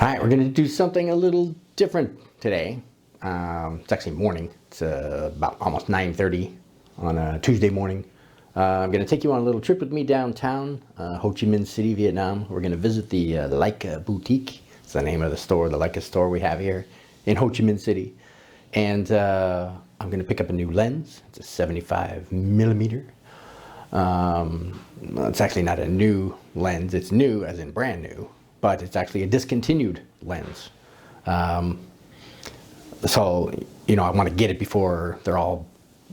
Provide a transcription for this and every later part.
All right, we're going to do something a little different today. It's actually morning. It's about almost 9:30 on a Tuesday morning. I'm going to take you on a little trip with me downtown, Ho Chi Minh City, Vietnam. We're going to visit the Leica Boutique. It's the name of the store, the Leica store we have here in Ho Chi Minh City. And I'm going to pick up a new lens. It's a 75 millimeter. Well, it's actually not a new lens. It's new as in brand new, but it's actually a discontinued lens. So, you know, I want to get it before they're all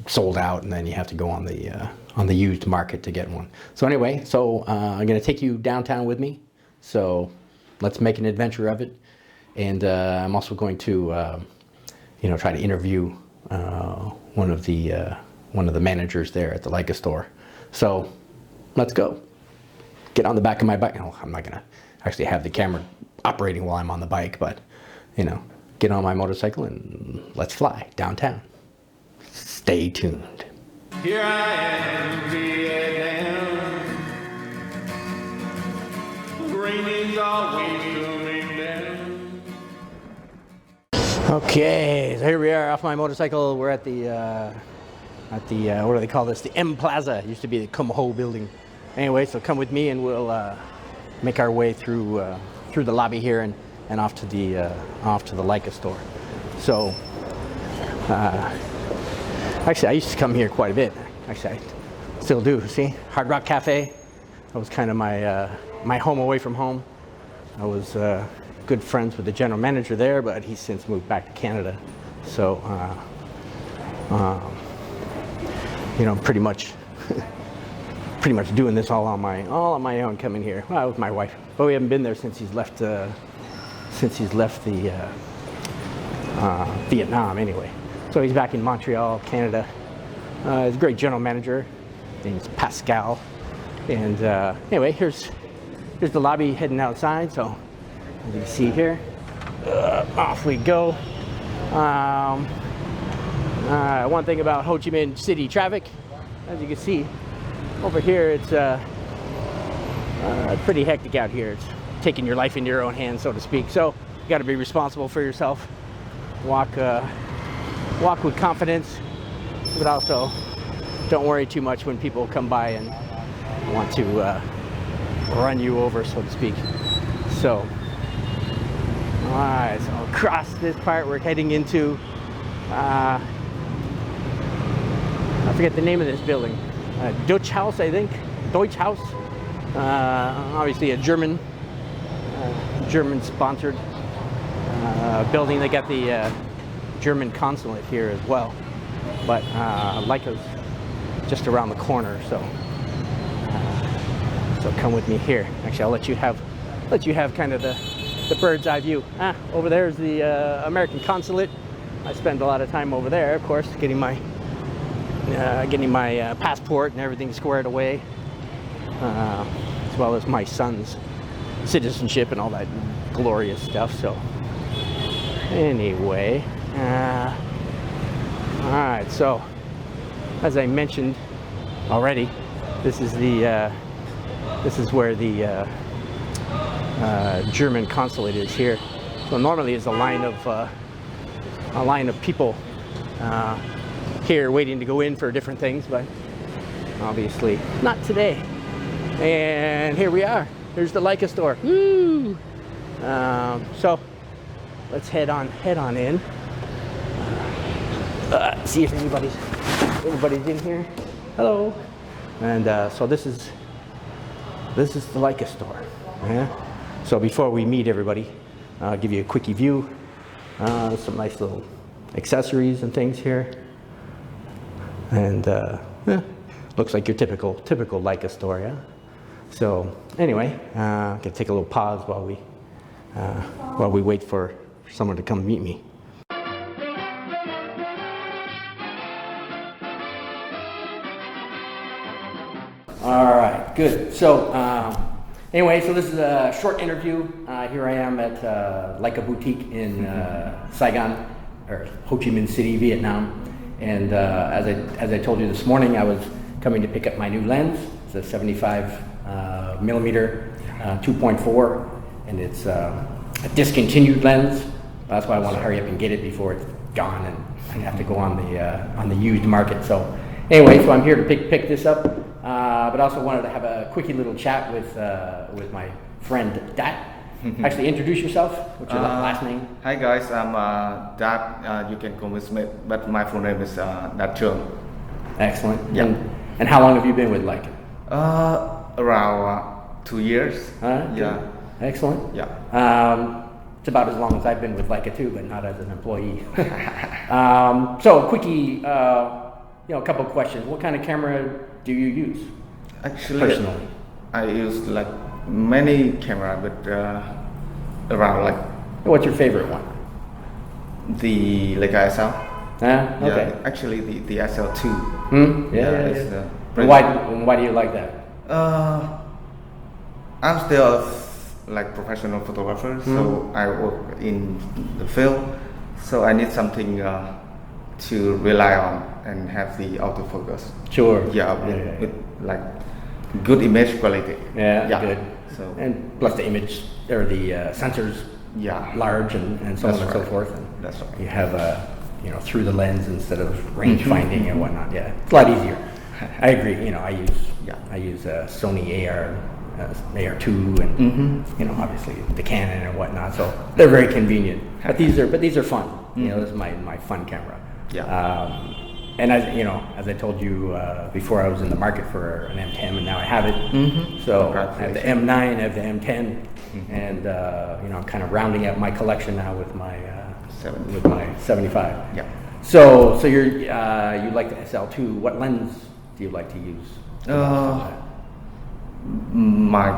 sold out, and then you have to go on the used market to get one. So anyway, I'm going to take you downtown with me. So let's make an adventure of it. And I'm also going to, try to interview one of the managers there at the Leica store. So let's go. Get on the back of my bike. No, I'm not going to actually have the camera operating while I'm on the bike, but, get on my motorcycle and let's fly downtown. Stay tuned. Here I am in Vietnam. Rain is always coming down. Okay, so here we are off my motorcycle. We're at the what do they call this? The M Plaza. It used to be the Kum Ho building. Anyway, so come with me and we'll make our way through the lobby here and off to the Leica store. So actually I used to come here quite a bit. Actually I still do. See, Hard Rock Cafe. That was kind of my home away from home. I was good friends with the general manager there, but he's since moved back to Canada. So pretty much doing this all on my own coming here. Well, with my wife, but we haven't been there since he's left the Vietnam anyway. So he's back in Montreal, Canada. He's a great general manager. His name's Pascal. And anyway, here's the lobby heading outside. So as you can see here, off we go. One thing about Ho Chi Minh City traffic, as you can see over here, it's pretty hectic out here. It's taking your life into your own hands, so to speak. So you got to be responsible for yourself. Walk with confidence, but also don't worry too much when people come by and want to run you over, so to speak. So, all right, so across this part, we're heading into I forget the name of this building. Deutsch Haus, I think. Deutsch Haus. Obviously a German-sponsored building. They got the German consulate here as well. But Leica's just around the corner, so come with me here. Actually, I'll let you have kind of the bird's eye view. Over there is the American consulate. I spend a lot of time over there, of course, getting my passport and everything squared away, as well as my son's citizenship and all that glorious stuff. So anyway, all right, so as I mentioned already, this is where the German consulate is here. So normally it's a line of people here waiting to go in for different things, but obviously not today. And here we are. Here's the Leica store. Woo! So let's head on in. See if everybody's in here. Hello. And so this is the Leica store. Yeah. So before we meet everybody, I'll give you a quickie view. Some nice little accessories and things here. And looks like your typical Leica store, yeah? So anyway, gonna take a little pause while we wait for someone to come meet me. All right, good. So anyway, so this is a short interview. Here I am at Leica Boutique in Saigon, or Ho Chi Minh City, Vietnam. And as I told you this morning, I was coming to pick up my new lens. It's a 75 millimeter 2.4, and it's a discontinued lens. That's why I want to hurry up and get it before it's gone and I have to go on the used market. So anyway, so I'm here to pick this up, but also wanted to have a quickie little chat with my friend Dat. Actually, introduce yourself. What's your last name? Hi guys, I'm Dat. You can call me Smith, but my full name is Dat Trương. Excellent. Yeah. And how long have you been with Leica? Around 2 years. Yeah. Excellent. Yeah. It's about as long as I've been with Leica too, but not as an employee. So a quickie, a couple of questions. What kind of camera do you use? Actually, personally? I use like many camera, but around like What's your favorite one? the Leica SL. Okay. Yeah, actually the SL2. Yeah. it's, And why do you like that? I'm still like professional photographer, so I work in the field, so I need something to rely on and have the autofocus. Sure. Yeah, with like good image quality. Yeah, good. So And plus the image or the sensors yeah, large and so on That's and so right. forth. And That's right. you have through the lens instead of range finding and whatnot. Yeah, it's a lot easier. I agree. I use Sony AR2 and obviously the Canon and whatnot. So they're very convenient. But these are fun. This is my fun camera. Yeah. And as I told you before, I was in the market for an M10, and now I have it. So I have the M9, I have the M10, and I'm kind of rounding out my collection now with my 75. Yeah. So you like the SL2. What lens do you like to use? My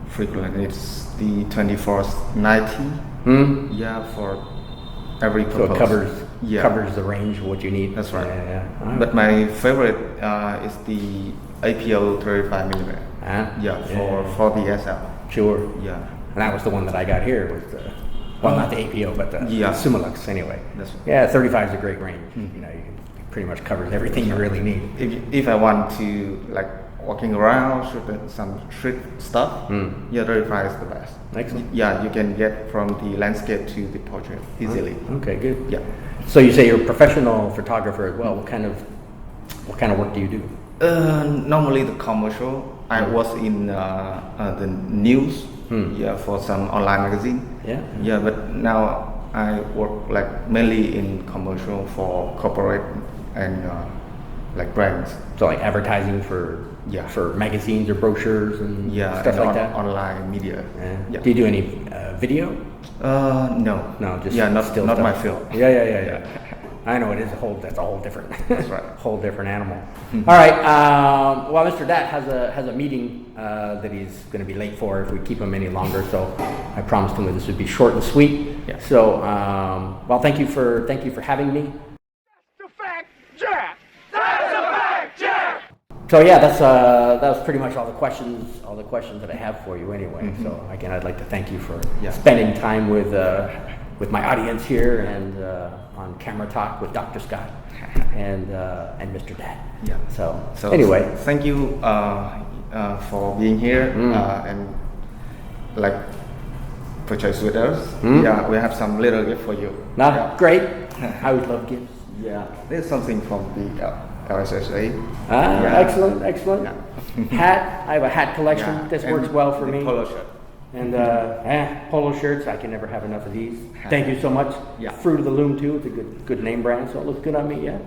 frequent it's the 24-90. Yeah, for every purpose. So it covers the range of what you need. That's right. Yeah. All right. But my favorite is the APO 35mm. Yeah, for the SL. Sure. Yeah. And that was the one that I got here. Was the not the APO, but the Summilux anyway. That's right. Yeah, 35 is a great range. It pretty much covers everything you really need. If I want to like walking around, shoot some street stuff, 35 is the best. Excellent. Yeah, you can get from the landscape to the portrait easily. Okay, good. Yeah. So you say you're a professional photographer as well. What kind of work do you do? Normally the commercial. I was in the news. Yeah, for some online magazine. Yeah. Yeah, but now I work like mainly in commercial for corporate and like brands. So like advertising for magazines or brochures and Yeah, stuff and like that. online media. Yeah. Do you do any video? No. No, just not still not stuff. my field. Yeah. I know it is that's a whole different. That's right. Whole different animal. All right. Well, Mr. Dat has a meeting that he's going to be late for if we keep him any longer. So I promised him that this would be short and sweet. Yeah. So well, thank you for having me. That's a fact, Jack. That's a fact, Jack. So yeah, that was pretty much all the questions that I have for you anyway. So again, I'd like to thank you for spending time with my audience here and on Camera Talk with Dr. Scott and Mr. Dat. Yeah. So anyway, thank you for being here and like purchase with us. Yeah, we have some little gift for you. Great. I would love gifts. Yeah, there's something from the LSSA. Excellent. Yeah. Hat. I have a hat collection. Yeah, This and works well for the me. Polo shirt. And polo shirts, I can never have enough of these. Thank you so much. Yeah. Fruit of the Loom too. It's a good name brand, so it looks good on me. Yeah.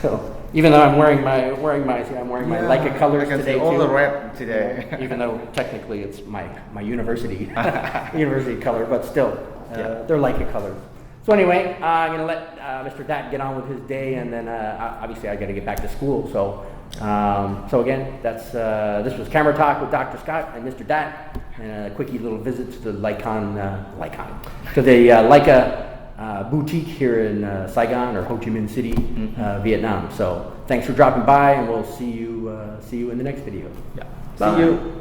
So even though I'm wearing my Leica colors I can today see all too. the red today. Even though technically it's my university university color, but still they're Leica colors. So anyway, I'm gonna let Mr. Dat get on with his day, and then obviously I got to get back to school. So again, this was Camera Talk with Dr. Scott and Mr. Dat, and a quickie little visit to the to the Leica boutique here in Saigon or Ho Chi Minh City, Vietnam. So thanks for dropping by, and we'll see you in the next video. Yeah. Bye. See you.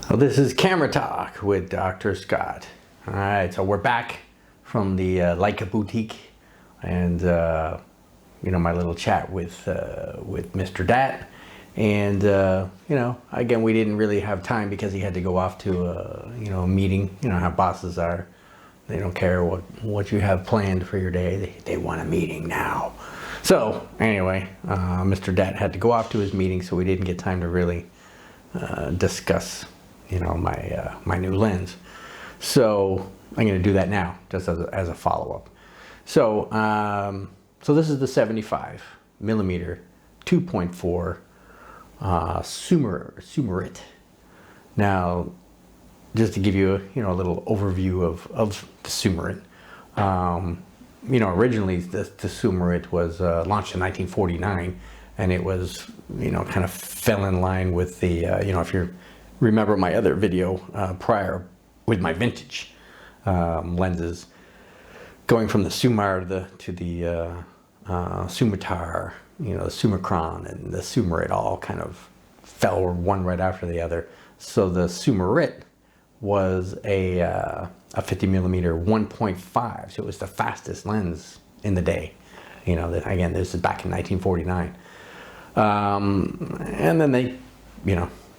Well, this is Camera Talk with Dr. Scott. All right, so we're back from the Leica boutique, and my little chat with Mr. Dat. And, again, we didn't really have time because he had to go off to a meeting. You know how bosses are. They don't care what you have planned for your day. They want a meeting now. So anyway, Mr. Dat had to go off to his meeting, so we didn't get time to really discuss, my new lens. So I'm going to do that now, just as a follow-up. So this is the 75 millimeter 2.4 Summarit. Now, just to give you a little overview of the Summarit. Originally the Summarit was launched in 1949, and it was kind of fell in line with the if you remember my other video prior with my vintage lenses, going from the Sumar to the Sumatar, the Summicron and the Summarit all kind of fell one right after the other. So the Summarit was a 50 millimeter 1.5, so it was the fastest lens in the day. Again, this is back in 1949, and then they,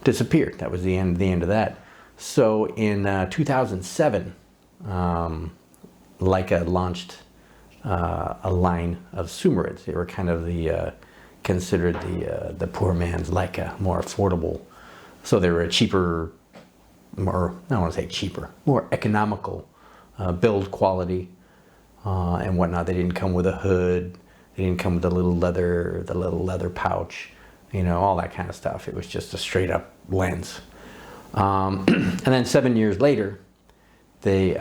disappeared. That was the end of that. So in 2007, Leica launched a line of Summarits. They were kind of considered the poor man's Leica, more affordable. So they were a cheaper, more, I don't want to say cheaper, more economical build quality and whatnot. They didn't come with a hood. They didn't come with the little leather pouch, all that kind of stuff. It was just a straight up lens. And then 7 years later, they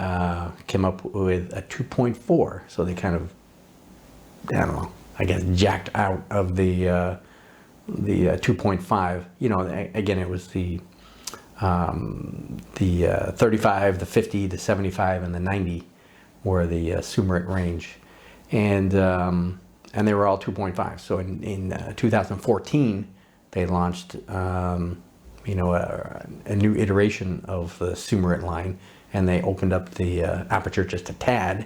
came up with a 2.4. So they kind of, I guess jacked out of the 2.5. Again, it was the 35, the 50, the 75, and the 90 were the Summarit range, and they were all 2.5. So in 2014, they launched a new iteration of the Summarit line, and they opened up the aperture just a tad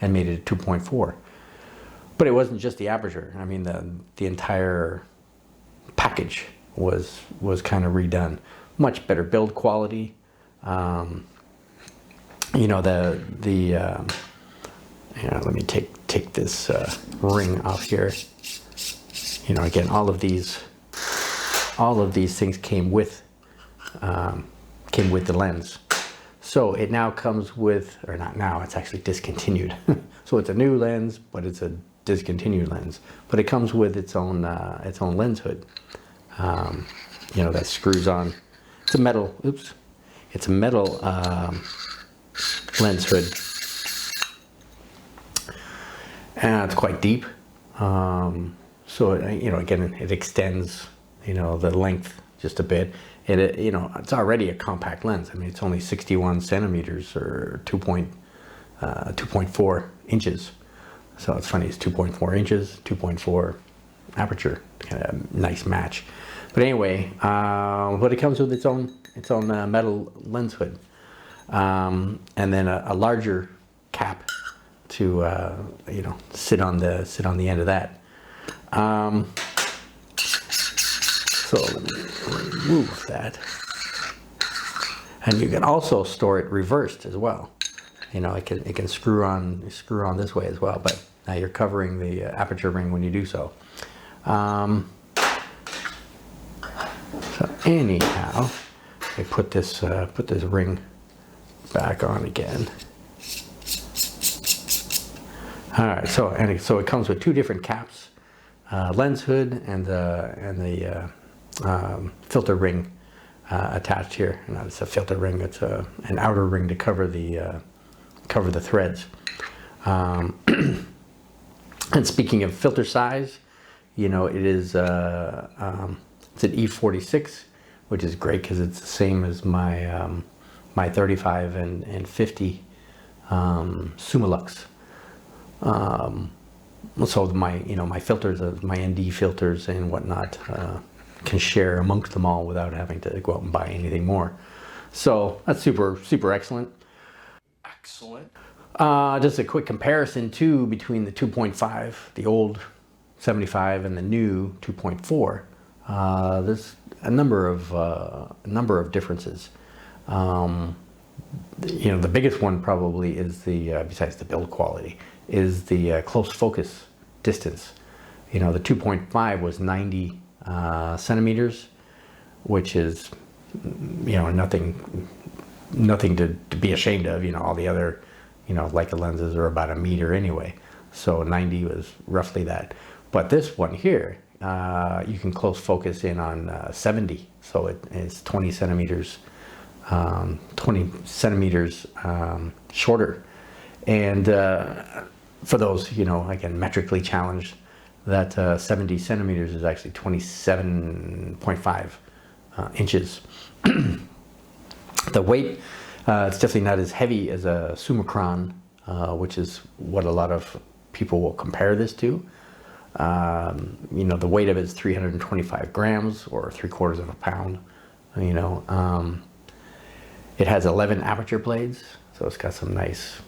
and made it a 2.4. But it wasn't just the aperture. I mean, the entire package was kind of redone. Much better build quality. Let me take this ring off here. Again, all of these things came with the lens. So it now comes with, or not now, it's actually discontinued. So it's a new lens, but it's a discontinued lens. But it comes with its own lens hood. That screws on. It's a metal. It's a metal lens hood, and it's quite deep. So again, it extends the length just a bit. It's already a compact lens. I mean, it's only 61 centimeters or 2.4 inches. So it's funny. It's 2.4 inches, 2.4 aperture. Kind of nice match. But anyway, but it comes with its own metal lens hood, and then a larger cap to sit on the end of that. So let me remove that, and you can also store it reversed as well. It can screw on this way as well. But now you're covering the aperture ring when you do so. So anyhow, I put this ring back on again. All right, so it comes with two different caps, lens hood and the filter ring attached here. Not it's a filter ring; it's an outer ring to cover the threads. And speaking of filter size, it is it's an E46, which is great because it's the same as my my 35 and 50 Summilux. So my filters, my ND filters and whatnot, can share amongst them all without having to go out and buy anything more. So that's super excellent. Excellent. Just a quick comparison too between the 2.5, the old 75 and the new 2.4, there's a number of differences. You know, the biggest one probably is besides the build quality, is the close focus distance. You know, the 2.5 was 90 centimeters, which is, you know, nothing to be ashamed of. You know, all the other, you know, Leica lenses are about a meter anyway, so 90 was roughly that. But this one here, you can close focus in on 70, so it's 20 centimeters shorter. And for those, you know, again, metrically challenged, that 70 centimeters is actually 27.5 inches. The weight, it's definitely not as heavy as a Summicron, which is what a lot of people will compare this to. You know, the weight of it is 325 grams, or 3/4 of a pound. You know, it has 11 aperture blades, so it's got some nice,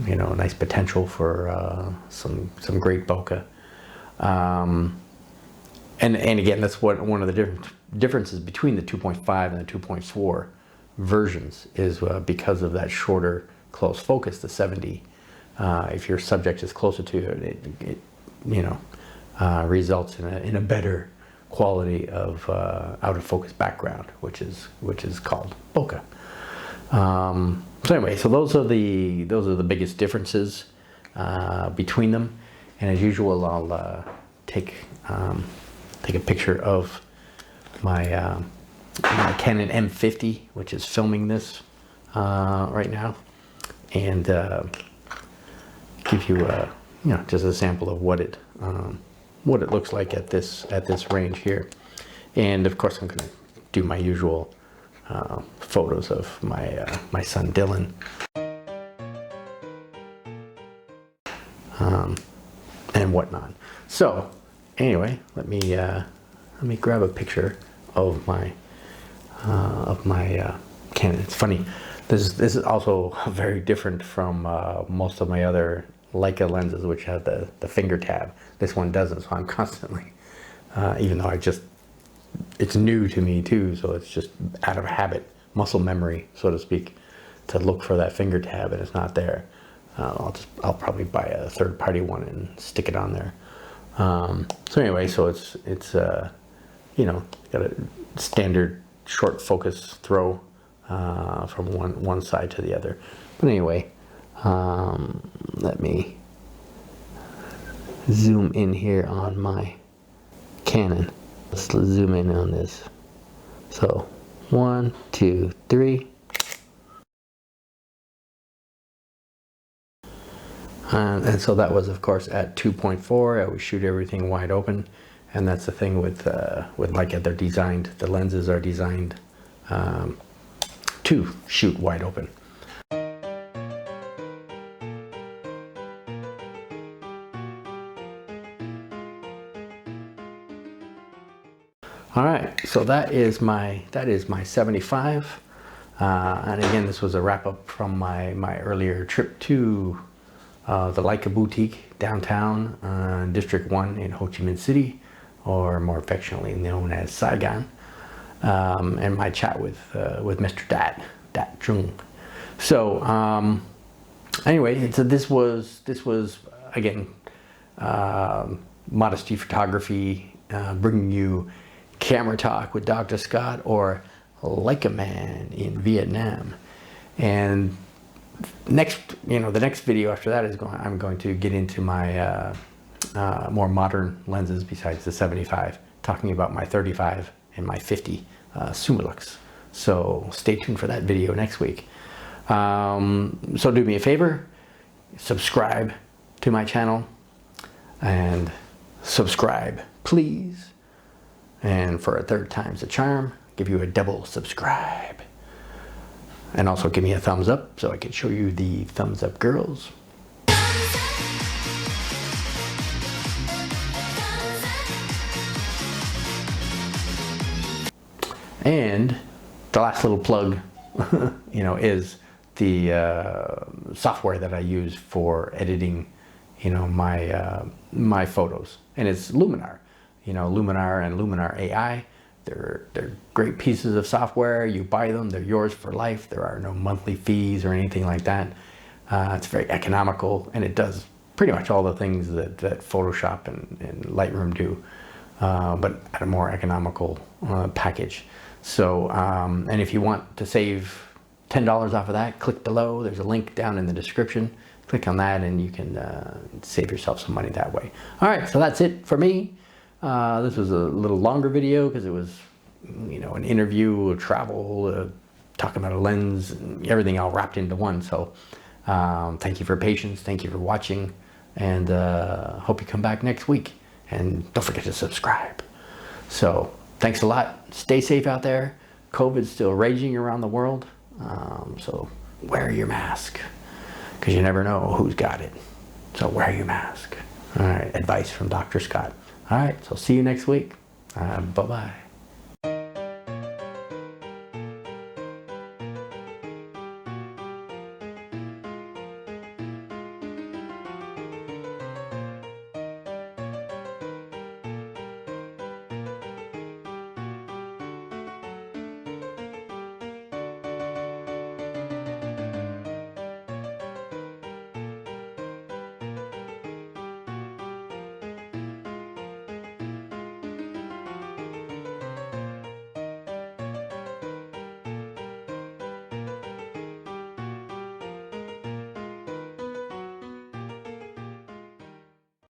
you know, nice potential for some great bokeh. And again, that's what one of the differences between the 2.5 and the 2.4 versions is, because of that shorter close focus, the 70. If your subject is closer to it, it you know, results in a better quality of out of focus background, which is called bokeh. So anyway, so those are the biggest differences between them. And as usual, I'll take a picture of my Canon M50, which is filming this right now, and give you you know, just a sample of what it looks like at this range here. And of course, I'm going to do my usual photos of my son Dylan, and whatnot. So anyway, let me grab a picture of my Canon. It's funny. This is also very different from most of my other Leica lenses, which have the finger tab. This one doesn't, so I'm constantly, even though it's new to me too, so it's just out of habit, muscle memory, so to speak, to look for that finger tab, and it's not there. I'll probably buy a third-party one and stick it on there. So anyway, so it's you know, got a standard short focus throw from one side to the other. But anyway, let me zoom in here on my Canon. Let's zoom in on this. So 1, 2, 3. And so that was, of course, at 2.4. I would shoot everything wide open, and that's the thing with Leica. They're designed. The lenses are designed to shoot wide open. All right, so that is my 75, and again, this was a wrap up from my earlier trip to the Leica boutique downtown, District 1 in Ho Chi Minh City, or more affectionately known as Saigon, and my chat with Mr. Dat Trung. So anyway, so this was again Modesty Photography, bringing you Camera Talk with Dr. Scott, or Leica Man in Vietnam. And the next video after that is I'm going to get into my more modern lenses besides the 75, talking about my 35 and my 50 Summilux. So stay tuned for that video next week. So do me a favor, subscribe to my channel, and subscribe, please. And for a third time's the charm, give you a double subscribe. And also give me a thumbs up so I can show you the thumbs up girls. And the last little plug, you know, is the software that I use for editing, you know, my photos. and it's Luminar. You know, Luminar and Luminar AI. They're great pieces of software. You buy them, they're yours for life. There are no monthly fees or anything like that. It's very economical, and it does pretty much all the things that Photoshop and Lightroom do, but at a more economical package. So, and if you want to save $10 off of that, click below. There's a link down in the description. Click on that and you can save yourself some money that way. All right, so that's it for me. This was a little longer video because it was, you know, an interview, a travel, talking about a lens, and everything all wrapped into one. So thank you for patience. Thank you for watching, and hope you come back next week. And don't forget to subscribe. So thanks a lot. Stay safe out there. COVID's still raging around the world. So wear your mask, because you never know who's got it. So wear your mask. All right, advice from Dr. Scott. All right, so see you next week. Bye-bye.